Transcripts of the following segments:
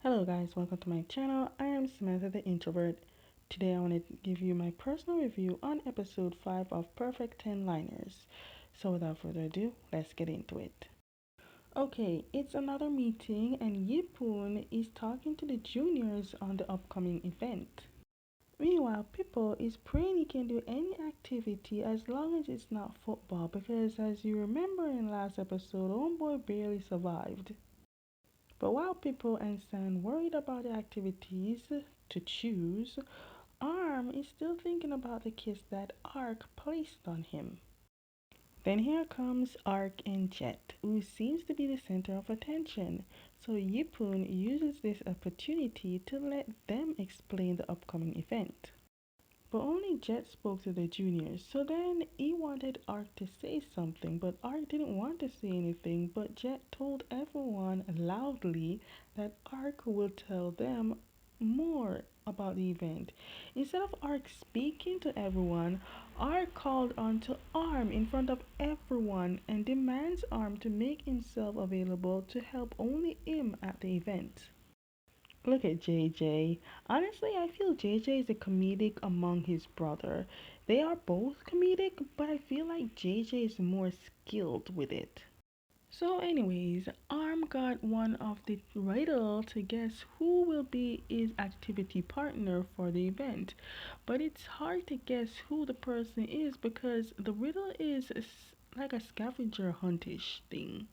Hello guys, welcome to my channel. I am Samantha the Introvert. Today I want to give you my personal review on episode 5 of Perfect 10 Liners. So without further ado, let's get into it. Okay, it's another meeting and Yipun is talking to the juniors on the upcoming event. Meanwhile, Pippo is praying he can do any activity as long as it's not football because as you remember in last episode, Homeboy barely survived. But while people and San worried about the activities to choose, Arm is still thinking about the kiss that Ark placed on him. Then here comes Ark and Jet, who seems to be the center of attention. So Yipun uses this opportunity to let them explain the upcoming event. But only Jet spoke to the juniors, so then he wanted Ark to say something, but Ark didn't want to say anything, but Jet told everyone loudly that Ark will tell them more about the event. Instead of Ark speaking to everyone, Ark called on to Arm in front of everyone and demands Arm to make himself available to help only him at the event. Look at JJ. Honestly, I feel JJ is a comedic among his brother. They are both comedic, but I feel like JJ is more skilled with it. So anyways, Arm got one of the riddle to guess who will be his activity partner for the event. But it's hard to guess who the person is because the riddle is like a scavenger huntish thing.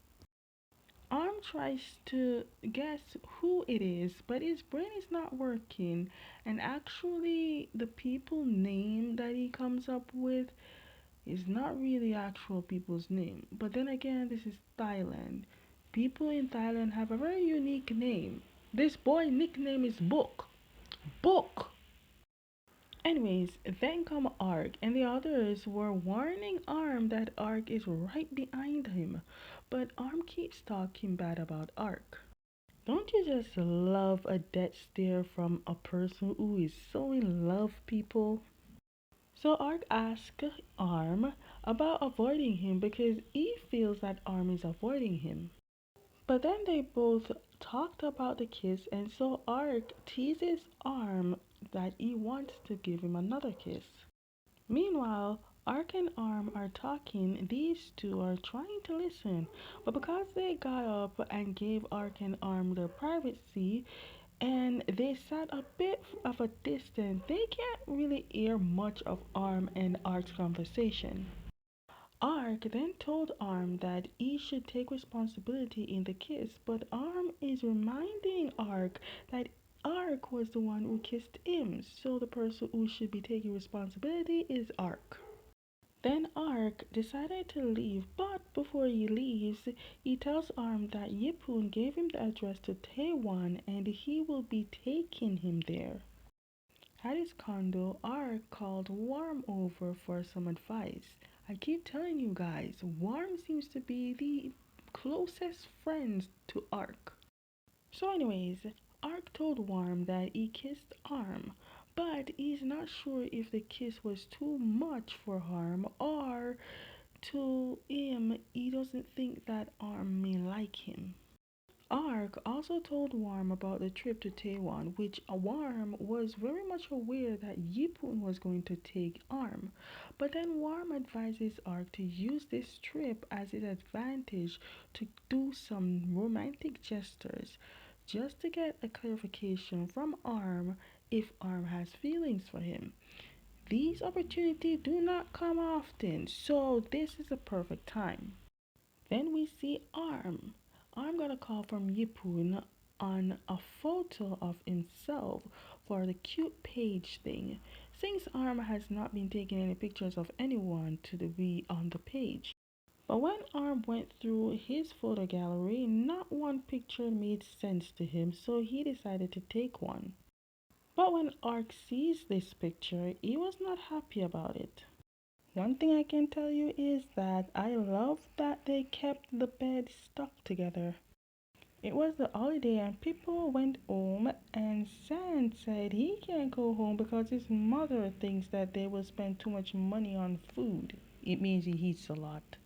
Arm tries to guess who it is, but his brain is not working. And actually, the people name that he comes up with is not really actual people's name. But then again, this is Thailand. People in Thailand have a very unique name. This boy nickname is Book. Book. Anyways, then come Ark, and the others were warning Arm that Ark is right behind him. But Arm keeps talking bad about Ark. Don't you just love a death stare from a person who is so in love, people? So Ark asks Arm about avoiding him because he feels that Arm is avoiding him. But then they both talked about the kiss, and so Ark teases Arm that he wants to give him another kiss. Meanwhile, Ark and Arm are talking. These two are trying to listen, but because they got up and gave Ark and Arm their privacy and they sat a bit of a distance, they can't really hear much of Arm and Ark's conversation. Ark then told Arm that he should take responsibility in the kiss, but Arm is reminding Ark that Ark was the one who kissed him, so the person who should be taking responsibility is Ark. Then Ark decided to leave, but before he leaves, he tells Arm that Yipun gave him the address to Taiwan and he will be taking him there. At his condo, Ark called Worm over for some advice. I keep telling you guys, Worm seems to be the closest friends to Ark. So anyways, Ark told Worm that he kissed Arm, but he's not sure if the kiss was too much for Arm or to him he doesn't think that Arm may like him. Ark also told Worm about the trip to Taiwan, which Worm was very much aware that Yipun was going to take Arm. But then Worm advises Ark to use this trip as his advantage to do some romantic gestures, just to get a clarification from Arm if Arm has feelings for him. These opportunities do not come often, so this is a perfect time. Then we see Arm. Arm got a call from Yipun on a photo of himself for the cute page thing, since Arm has not been taking any pictures of anyone to be on the page. But when Arm went through his photo gallery, not one picture made sense to him, so he decided to take one. But when Ark sees this picture, he was not happy about it. One thing I can tell you is that I love that they kept the bed stuck together. It was the holiday and people went home and San said he can't go home because his mother thinks that they will spend too much money on food. It means he eats a lot.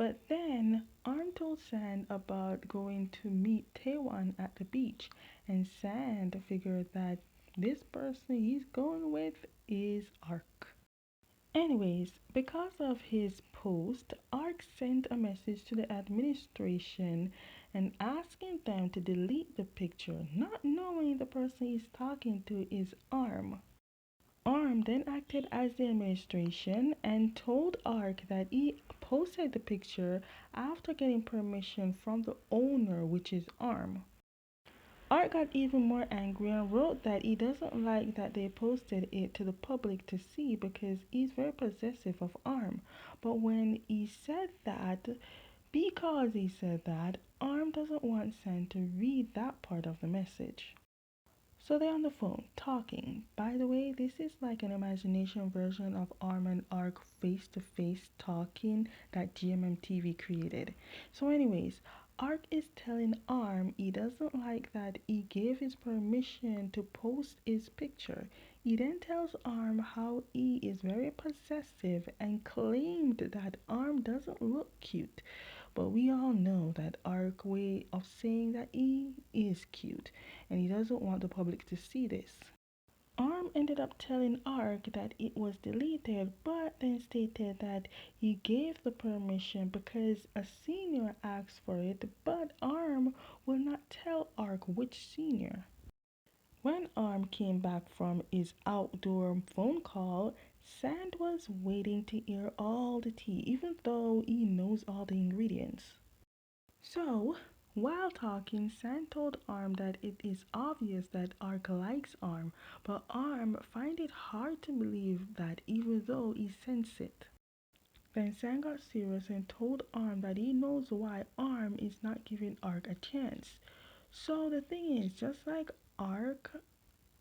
But then Arm told Sand about going to meet Taiwan at the beach, and Sand figured that this person he's going with is Ark. Anyways, because of his post, Ark sent a message to the administration and asking them to delete the picture, not knowing the person he's talking to is Arm. Arm then acted as the administration and told Ark that he posted the picture after getting permission from the owner, which is Arm. Art got even more angry and wrote that he doesn't like that they posted it to the public to see because he's very possessive of Arm. But when he said that, because he said that, Arm doesn't want San to read that part of the message. So they're on the phone talking. By the way, this is like an imagination version of Arm and Ark face to face talking that GMM TV created. So, anyways, Ark is telling Arm he doesn't like that he gave his permission to post his picture. He then tells Arm how he is very possessive and claimed that Arm doesn't look cute. But we all know that Ark way of saying that he is cute and he doesn't want the public to see this. Arm ended up telling Ark that it was deleted, but then stated that he gave the permission because a senior asked for it, but Arm will not tell Ark which senior. When Arm came back from his outdoor phone call, Sand was waiting to hear all the tea, even though he knows all the ingredients. So, while talking, Sand told Arm that it is obvious that Ark likes Arm, but Arm find it hard to believe that even though he sensed it. Then Sand got serious and told Arm that he knows why Arm is not giving Ark a chance. So the thing is, just like Ark,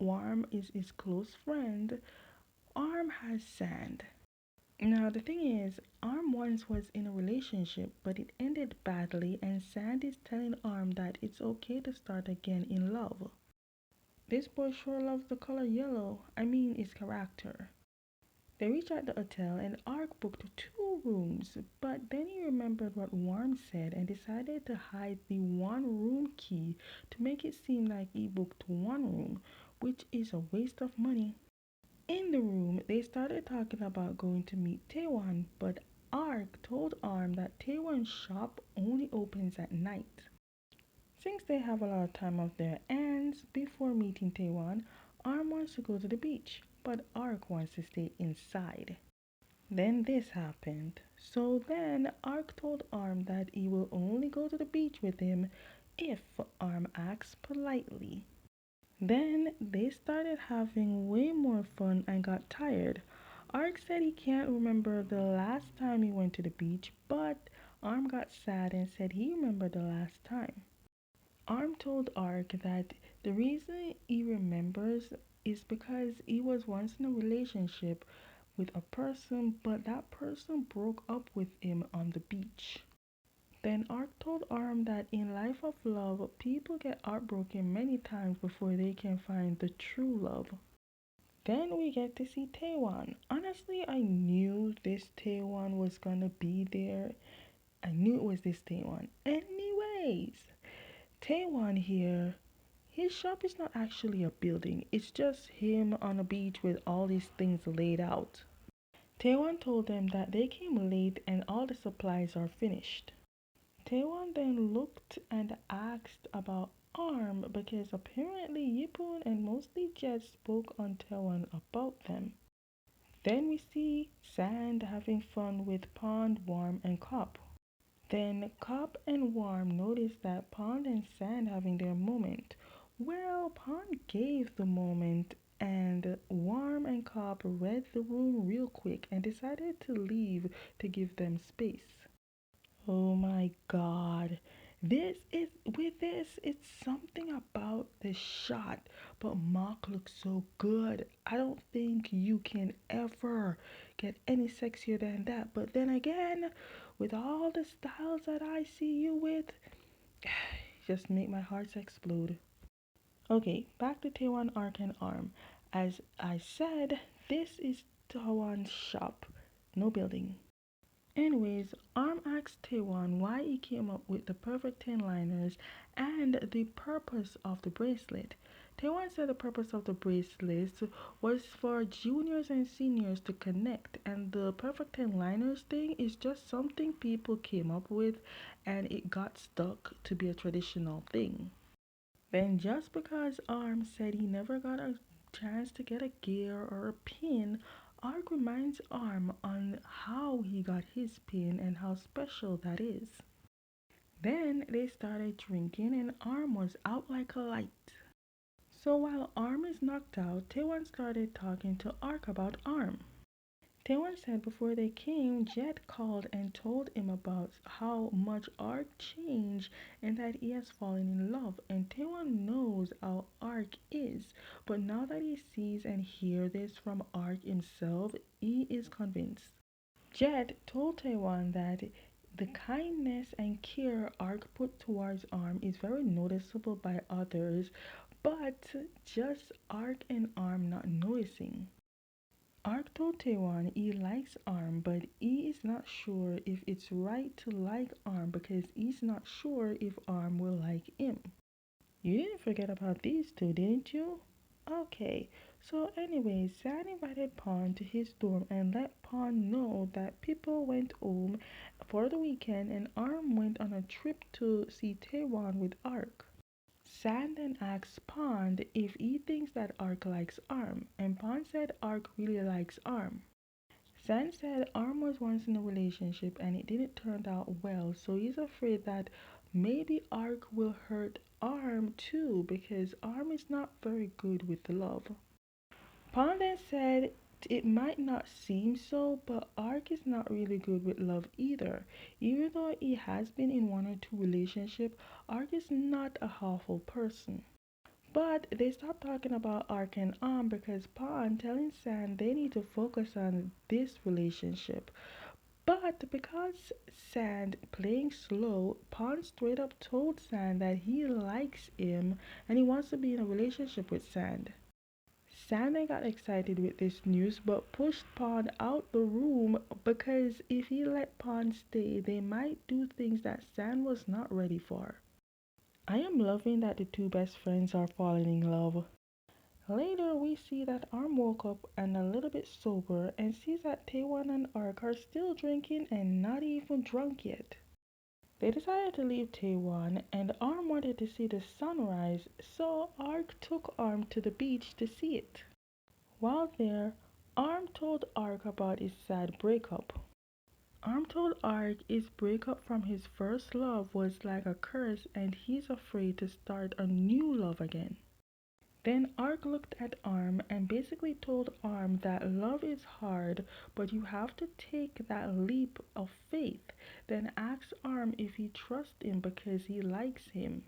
Arm is his close friend, Arm has Sand. Now, the thing is, Arm once was in a relationship, but it ended badly, and Sand is telling Arm that it's okay to start again in love. This boy sure loves the color yellow, I mean his character. They reach at the hotel, and Ark booked 2 rooms, but then he remembered what Worm said and decided to hide the 1 room key to make it seem like he booked 1 room, which is a waste of money. In the room, they started talking about going to meet Taiwan, but Ark told Arm that Taiwan's shop only opens at night. Since they have a lot of time of their hands before meeting Taiwan, Arm wants to go to the beach, but Ark wants to stay inside. Then this happened. So then Ark told Arm that he will only go to the beach with him if Arm acts politely. Then they started having way more fun and got tired. Ark said he can't remember the last time he went to the beach, but Arm got sad and said he remembered the last time. Arm told Ark that the reason he remembers is because he was once in a relationship with a person, but that person broke up with him on the beach. Then Ark told Arm that in life of love, people get heartbroken many times before they can find the true love. Then we get to see Taiwan. Honestly, I knew this Taiwan was gonna be there. I knew it was this Taiwan. Anyways, Taiwan here, his shop is not actually a building. It's just him on a beach with all these things laid out. Taiwan told them that they came late and all the supplies are finished. Taiwan then looked and asked about Arm because apparently Yipun and mostly Jet spoke on Taiwan about them. Then we see Sand having fun with Pond, Worm, and Cop. Then Cop and Worm notice that Pond and Sand having their moment. Well, Pond gave the moment and Worm and Cop read the room real quick and decided to leave to give them space. Oh my god. It's something about the shot, but Mark looks so good. I don't think you can ever get any sexier than that. But then again, with all the styles that I see you with, just make my heart explode. Okay, back to Taiwan Arc and Arm. As I said, this is Taiwan's shop, no building. Anyways, Arm asked Taiwan why he came up with the perfect 10 liners and the purpose of the bracelet. Taiwan said the purpose of the bracelet was for juniors and seniors to connect, and the perfect 10 liners thing is just something people came up with and it got stuck to be a traditional thing. Then, just because Arm said he never got a chance to get a gear or a pin, Ark reminds Arm on how he got his pin and how special that is. Then they started drinking, and Arm was out like a light. So while Arm is knocked out, Taewon started talking to Ark about Arm. Taewon said before they came, Jet called and told him about how much Ark changed and that he has fallen in love. And Taewon knows how Ark is, but now that he sees and hears this from Ark himself, he is convinced. Jet told Taewon that the kindness and care Ark put towards Arm is very noticeable by others, but just Ark and Arm not noticing. Ark told Taewon he likes Arm, but he is not sure if it's right to like Arm because he's not sure if Arm will like him. You didn't forget about these two, didn't you? Okay, so anyways, San invited Pawn to his dorm and let Pawn know that people went home for the weekend and Arm went on a trip to see Taewon with Ark. San then asked Pond if he thinks that Ark likes Arm, and Pond said Ark really likes Arm. San said Arm was once in a relationship and it didn't turn out well, so he's afraid that maybe Ark will hurt Arm too because Arm is not very good with love. Pond then said it might not seem so, but Ark is not really good with love either. Even though he has been in one or two relationships, Ark is not a awful person. But they stopped talking about Ark and because Pond telling San they need to focus on this relationship. But because Sand playing slow, Pond straight up told Sand that he likes him and he wants to be in a relationship with Sand. Sand then got excited with this news but pushed Pond out the room because if he let Pond stay, they might do things that Sand was not ready for. I am loving that the two best friends are falling in love. Later, we see that Arm woke up and a little bit sober and sees that Taewon and Ark are still drinking and not even drunk yet. They decided to leave Taewon and Arm wanted to see the sunrise, so Ark took Arm to the beach to see it. While there, Arm told Ark about his sad breakup. Arm told Ark his breakup from his first love was like a curse and he's afraid to start a new love again. Then Ark looked at Arm and basically told Arm that love is hard, but you have to take that leap of faith. Then asked Arm if he trusts him because he likes him.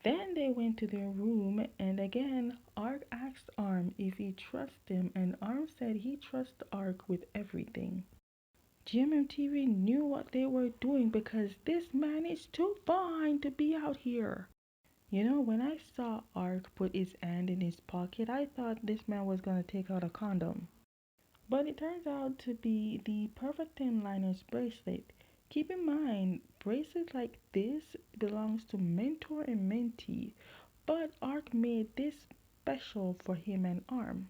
Then they went to their room and again Ark asked Arm if he trusts him and Arm said he trusts Ark with everything. GMMTV knew what they were doing because this man is too fine to be out here. You know, when I saw Ark put his hand in his pocket, I thought this man was gonna take out a condom. But it turns out to be the perfect 10 liners bracelet. Keep in mind, bracelets like this belongs to mentor and mentee, but Ark made this special for him and Arm.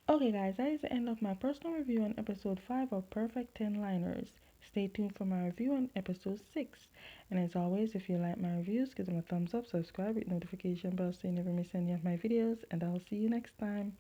Okay guys, that is the end of my personal review on episode 5 of Perfect 10 Liners. Stay tuned for my review on episode 6. And as always, if you like my reviews, give them a thumbs up, subscribe with notification bell so you never miss any of my videos, and I'll see you next time.